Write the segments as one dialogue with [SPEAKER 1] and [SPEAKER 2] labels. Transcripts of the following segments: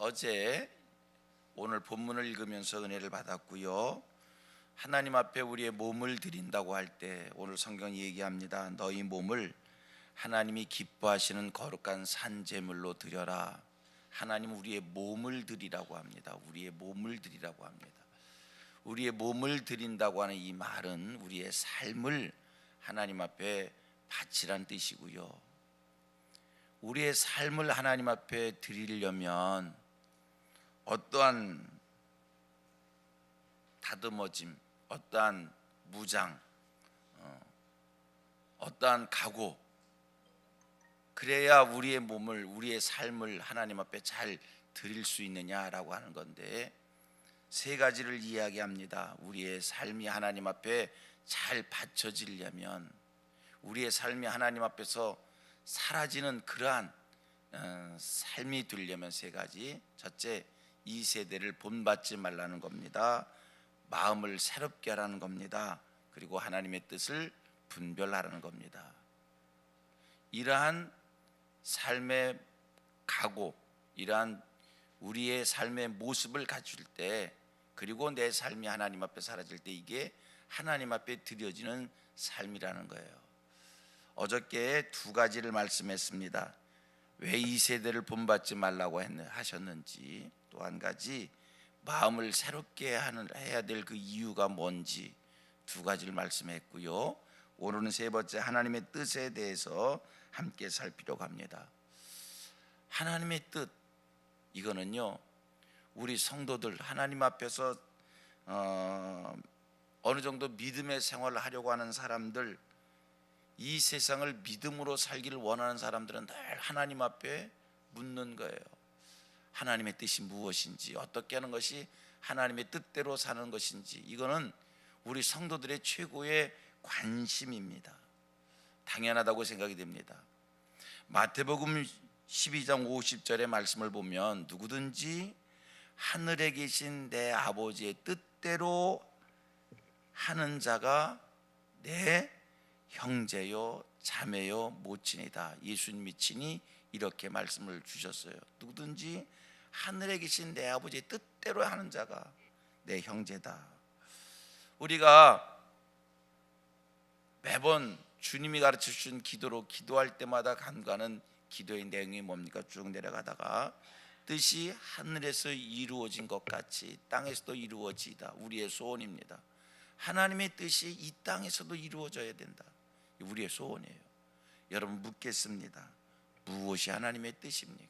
[SPEAKER 1] 어제 오늘 본문을 읽으면서 은혜를 받았고요. 하나님 앞에 우리의 몸을 드린다고 할 때 오늘 성경이 얘기합니다. 너희 몸을 하나님이 기뻐하시는 거룩한 산제물로 드려라. 하나님 우리의 몸을 드리라고 합니다. 우리의 몸을 드리라고 합니다. 우리의 몸을 드린다고 하는 이 말은 우리의 삶을 하나님 앞에 바치란 뜻이고요. 우리의 삶을 하나님 앞에 드리려면 어떠한 다듬어짐, 어떠한 무장, 어떠한 각오, 그래야 우리의 몸을, 우리의 삶을 하나님 앞에 잘 드릴 수 있느냐라고 하는 건데, 세 가지를 이야기합니다. 우리의 삶이 하나님 앞에 잘 바쳐지려면, 우리의 삶이 하나님 앞에서 사라지는 그러한 삶이 되려면 세 가지. 첫째, 이 세대를 본받지 말라는 겁니다. 마음을 새롭게 하라는 겁니다. 그리고 하나님의 뜻을 분별하라는 겁니다. 이러한 삶의 각오, 이러한 우리의 삶의 모습을 갖출 때, 그리고 내 삶이 하나님 앞에 사라질 때, 이게 하나님 앞에 드려지는 삶이라는 거예요. 어저께 두 가지를 말씀했습니다. 왜 이 세대를 본받지 말라고 하셨는지, 또 한 가지 마음을 새롭게 해야 될 그 이유가 뭔지, 두 가지를 말씀했고요. 오늘은 세 번째, 하나님의 뜻에 대해서 함께 살피려고 합니다. 하나님의 뜻, 이거는요, 우리 성도들 하나님 앞에서 어느 정도 믿음의 생활을 하려고 하는 사람들, 이 세상을 믿음으로 살기를 원하는 사람들은 늘 하나님 앞에 묻는 거예요. 하나님의 뜻이 무엇인지, 어떻게 하는 것이 하나님의 뜻대로 사는 것인지, 이거는 우리 성도들의 최고의 관심입니다. 당연하다고 생각이 됩니다. 마태복음 12장 50절의 말씀을 보면, 누구든지 하늘에 계신 내 아버지의 뜻대로 하는 자가 내 형제요 자매요 모친이다. 예수님이 친히 이렇게 말씀을 주셨어요. 누구든지 하늘에 계신 내 아버지의 뜻대로 하는 자가 내 형제다. 우리가 매번 주님이 가르쳐 주신 기도로 기도할 때마다 간과하는 기도의 내용이 뭡니까? 쭉 내려가다가 뜻이 하늘에서 이루어진 것 같이 땅에서도 이루어지다. 우리의 소원입니다. 하나님의 뜻이 이 땅에서도 이루어져야 된다. 우리의 소원이에요. 여러분 묻겠습니다. 무엇이 하나님의 뜻입니까?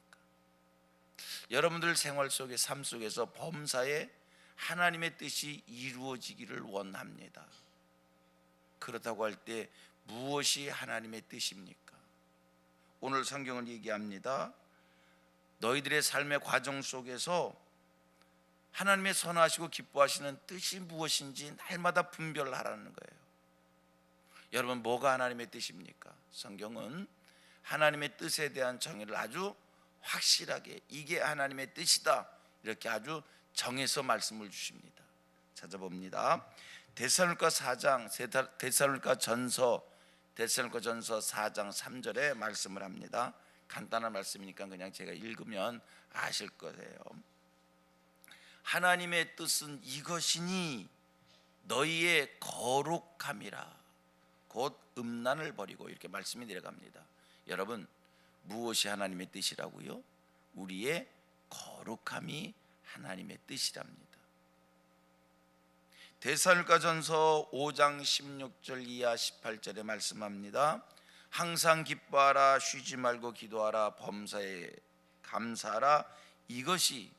[SPEAKER 1] 여러분들 생활 속에, 삶 속에서 범사에 하나님의 뜻이 이루어지기를 원합니다. 그렇다고 할 때 무엇이 하나님의 뜻입니까? 오늘 성경은 얘기합니다. 너희들의 삶의 과정 속에서 하나님의 선하시고 기뻐하시는 뜻이 무엇인지 날마다 분별하라는 거예요. 여러분, 뭐가 하나님의 뜻입니까? 성경은 하나님의 뜻에 대한 정의를 아주 확실하게, 이게 하나님의 뜻이다, 이렇게 아주 정해서 말씀을 주십니다. 찾아봅니다. 데살로니가 4장, 데살로니가 전서 4장 3절에 말씀을 합니다. 간단한 말씀이니까 그냥 제가 읽으면 아실 거예요. 하나님의 뜻은 이것이니 너희의 거룩함이라. 곧 음란을 버리고, 이렇게 말씀이 내려갑니다. 여러분, 무엇이 하나님의 뜻이라고요? 우리의 거룩함이 하나님의 뜻이랍니다. 데살로니가전서 5장 16절 이하 18절에 말씀합니다. 항상 기뻐하라, 쉬지 말고 기도하라, 범사에 감사하라. 이것이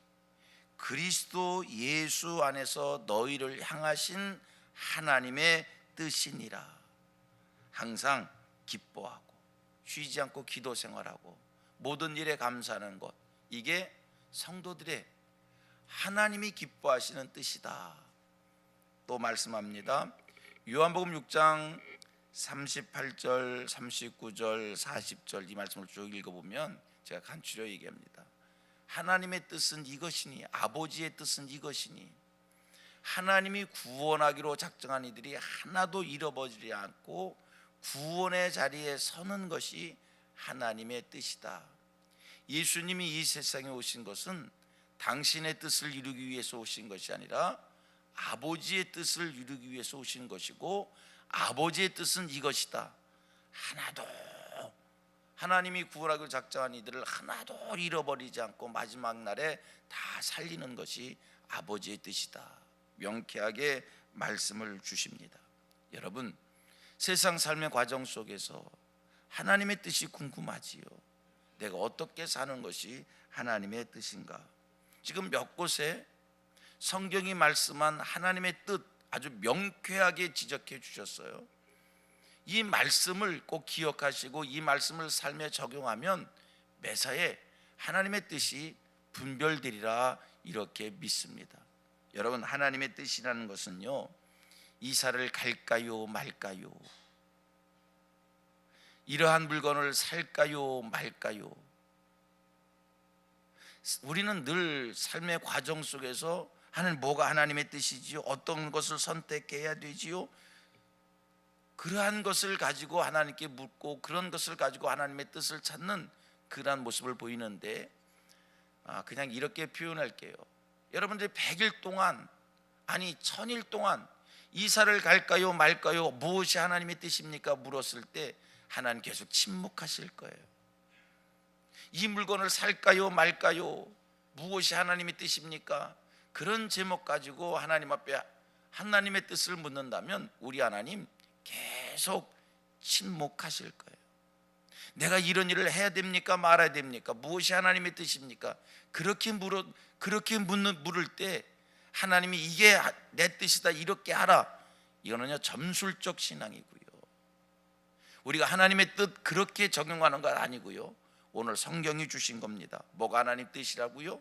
[SPEAKER 1] 그리스도 예수 안에서 너희를 향하신 하나님의 뜻이니라. 항상 기뻐하고 쉬지 않고 기도 생활하고 모든 일에 감사하는 것, 이게 성도들의 하나님이 기뻐하시는 뜻이다. 또 말씀합니다. 요한복음 6장 38절, 39절, 40절 이 말씀을 쭉 읽어보면 제가 간추려 얘기합니다. 하나님의 뜻은 이것이니, 아버지의 뜻은 이것이니, 하나님이 구원하기로 작정한 이들이 하나도 잃어버리지 않고 구원의 자리에 서는 것이 하나님의 뜻이다. 예수님이 이 세상에 오신 것은 당신의 뜻을 이루기 위해서 오신 것이 아니라 아버지의 뜻을 이루기 위해서 오신 것이고, 아버지의 뜻은 이것이다. 하나도, 하나님이 구원하기를 작정한 이들을 하나도 잃어버리지 않고 마지막 날에 다 살리는 것이 아버지의 뜻이다. 명쾌하게 말씀을 주십니다. 여러분, 세상 삶의 과정 속에서 하나님의 뜻이 궁금하지요. 내가 어떻게 사는 것이 하나님의 뜻인가? 지금 몇 곳에 성경이 말씀한 하나님의 뜻 아주 명쾌하게 지적해 주셨어요. 이 말씀을 꼭 기억하시고 이 말씀을 삶에 적용하면 매사에 하나님의 뜻이 분별되리라 이렇게 믿습니다. 여러분, 하나님의 뜻이라는 것은요, 이사를 갈까요 말까요? 이러한 물건을 살까요 말까요? 우리는 늘 삶의 과정 속에서 하나님, 뭐가 하나님의 뜻이지요? 어떤 것을 선택해야 되지요? 그러한 것을 가지고 하나님께 묻고 그런 것을 가지고 하나님의 뜻을 찾는 그러한 모습을 보이는데, 그냥 이렇게 표현할게요. 여러분들이 100일 동안, 아니 1000일 동안 이사를 갈까요 말까요? 무엇이 하나님의 뜻입니까? 물었을 때 하나님 계속 침묵하실 거예요. 이 물건을 살까요 말까요? 무엇이 하나님의 뜻입니까? 그런 제목 가지고 하나님 앞에 하나님의 뜻을 묻는다면 우리 하나님 계속 침묵하실 거예요. 내가 이런 일을 해야 됩니까 말아야 됩니까? 무엇이 하나님의 뜻입니까? 그렇게 물을 때 하나님이 이게 내 뜻이다 이렇게 하라, 이거는요 점술적 신앙이고요. 우리가 하나님의 뜻 그렇게 적용하는 건 아니고요. 오늘 성경이 주신 겁니다. 뭐가 하나님 뜻이라고요?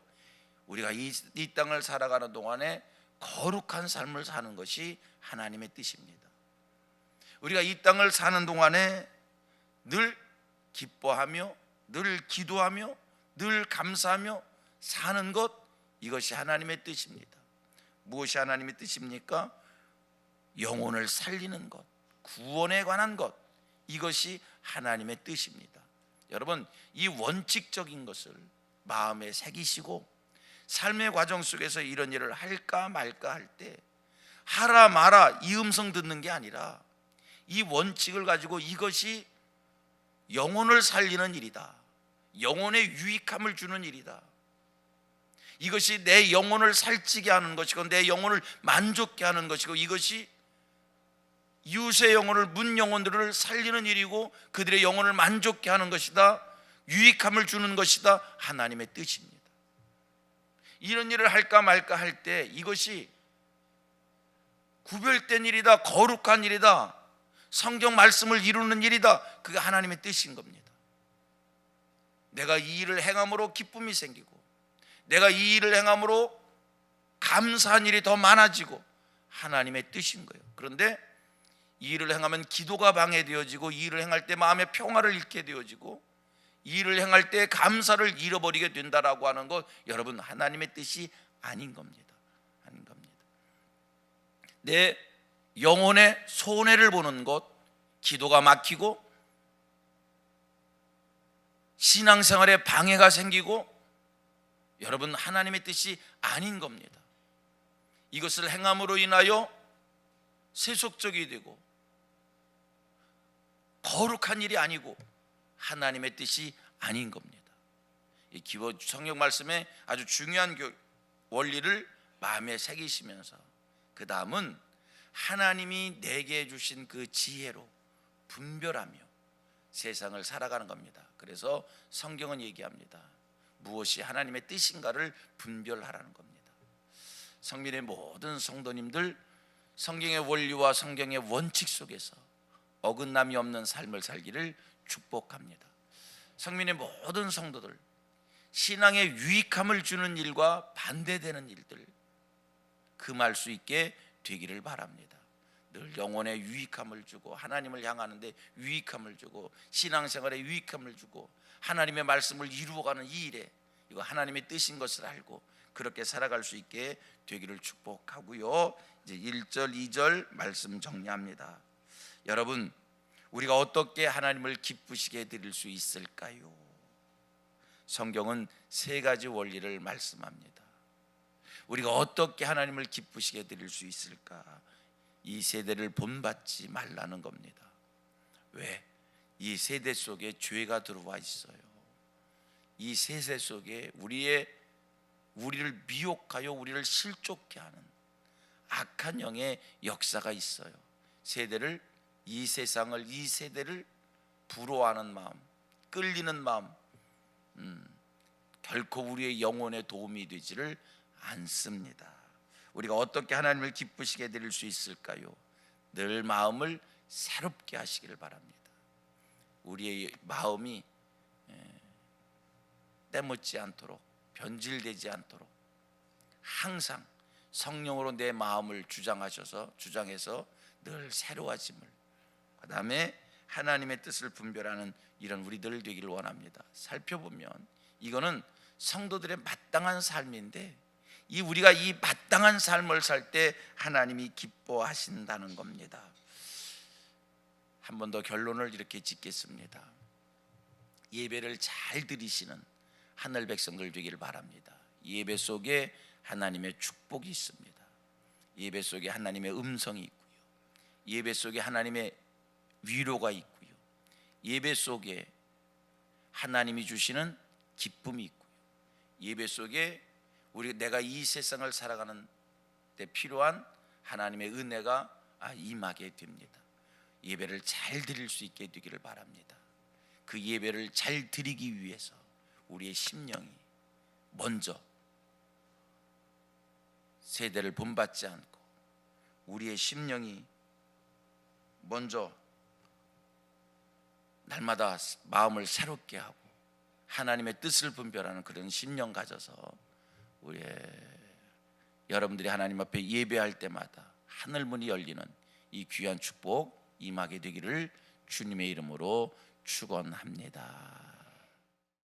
[SPEAKER 1] 우리가 이 땅을 살아가는 동안에 거룩한 삶을 사는 것이 하나님의 뜻입니다. 우리가 이 땅을 사는 동안에 늘 기뻐하며 늘 기도하며 늘 감사하며 사는 것, 이것이 하나님의 뜻입니다. 무엇이 하나님의 뜻입니까? 영혼을 살리는 것, 구원에 관한 것, 이것이 하나님의 뜻입니다. 여러분, 이 원칙적인 것을 마음에 새기시고 삶의 과정 속에서 이런 일을 할까 말까 할 때 하라 마라 이 음성 듣는 게 아니라 이 원칙을 가지고 이것이 영혼을 살리는 일이다, 영혼에 유익함을 주는 일이다, 이것이 내 영혼을 살찌게 하는 것이고 내 영혼을 만족케 하는 것이고 이것이 이웃의 영혼을, 문 영혼들을 살리는 일이고 그들의 영혼을 만족케 하는 것이다, 유익함을 주는 것이다, 하나님의 뜻입니다. 이런 일을 할까 말까 할 때 이것이 구별된 일이다, 거룩한 일이다, 성경 말씀을 이루는 일이다, 그게 하나님의 뜻인 겁니다. 내가 이 일을 행함으로 기쁨이 생기고 내가 이 일을 행함으로 감사한 일이 더 많아지고 하나님의 뜻인 거예요. 그런데 이 일을 행하면 기도가 방해되어지고 이 일을 행할 때 마음의 평화를 잃게 되어지고 이 일을 행할 때 감사를 잃어버리게 된다라고 하는 것, 여러분 하나님의 뜻이 아닌 겁니다. 아닌 겁니다. 내 영혼의 손해를 보는 것, 기도가 막히고 신앙생활에 방해가 생기고, 여러분 하나님의 뜻이 아닌 겁니다. 이것을 행함으로 인하여 세속적이 되고 거룩한 일이 아니고 하나님의 뜻이 아닌 겁니다. 이 기본 성경 말씀에 아주 중요한 원리를 마음에 새기시면서 그 다음은 하나님이 내게 주신 그 지혜로 분별하며 세상을 살아가는 겁니다. 그래서 성경은 얘기합니다. 무엇이 하나님의 뜻인가를 분별하라는 겁니다. 성민의 모든 성도님들, 성경의 원리와 성경의 원칙 속에서 어긋남이 없는 삶을 살기를 축복합니다. 성민의 모든 성도들, 신앙에 유익함을 주는 일과 반대되는 일들 금할 수 있게 되기를 바랍니다. 늘 영혼에 유익함을 주고 하나님을 향하는데 유익함을 주고 신앙생활에 유익함을 주고 하나님의 말씀을 이루어가는 이 일에 이거 하나님의 뜻인 것을 알고 그렇게 살아갈 수 있게 되기를 축복하고요. 이제 1절 2절 말씀 정리합니다. 여러분, 우리가 어떻게 하나님을 기쁘시게 드릴 수 있을까요? 성경은 세 가지 원리를 말씀합니다. 우리가 어떻게 하나님을 기쁘시게 드릴 수 있을까? 이 세대를 본받지 말라는 겁니다. 왜? 이 세대 속에 죄가 들어와 있어요. 이 세대 속에 우리를 미혹하여 우리를 실족케 하는 악한 영의 역사가 있어요. 이 세상을, 이 세대를 부러워하는 마음, 끌리는 마음, 결코 우리의 영혼에 도움이 되지를 않습니다. 우리가 어떻게 하나님을 기쁘시게 드릴 수 있을까요? 늘 마음을 새롭게 하시기를 바랍니다. 우리의 마음이 때묻지 않도록, 변질되지 않도록 항상 성령으로 내 마음을 주장해서 늘 새로워짐을, 그 다음에 하나님의 뜻을 분별하는 이런 우리들 되기를 원합니다. 살펴보면 이거는 성도들의 마땅한 삶인데, 우리가 이 마땅한 삶을 살 때 하나님이 기뻐하신다는 겁니다. 한 번 더 결론을 이렇게 짓겠습니다. 예배를 잘 드리시는 하늘 백성들 되기를 바랍니다. 예배 속에 하나님의 축복이 있습니다. 예배 속에 하나님의 음성이 있고요. 예배 속에 하나님의 위로가 있고요. 예배 속에 하나님이 주시는 기쁨이 있고요. 예배 속에 내가 이 세상을 살아가는 데 필요한 하나님의 은혜가 임하게 됩니다. 예배를 잘 드릴 수 있게 되기를 바랍니다. 그 예배를 잘 드리기 위해서 우리의 심령이 먼저 세대를 본받지 않고, 우리의 심령이 먼저 날마다 마음을 새롭게 하고 하나님의 뜻을 분별하는 그런 심령 가져서 여러분들이 하나님 앞에 예배할 때마다 하늘문이 열리는 이 귀한 축복 임하게 되기를 주님의 이름으로 축원합니다.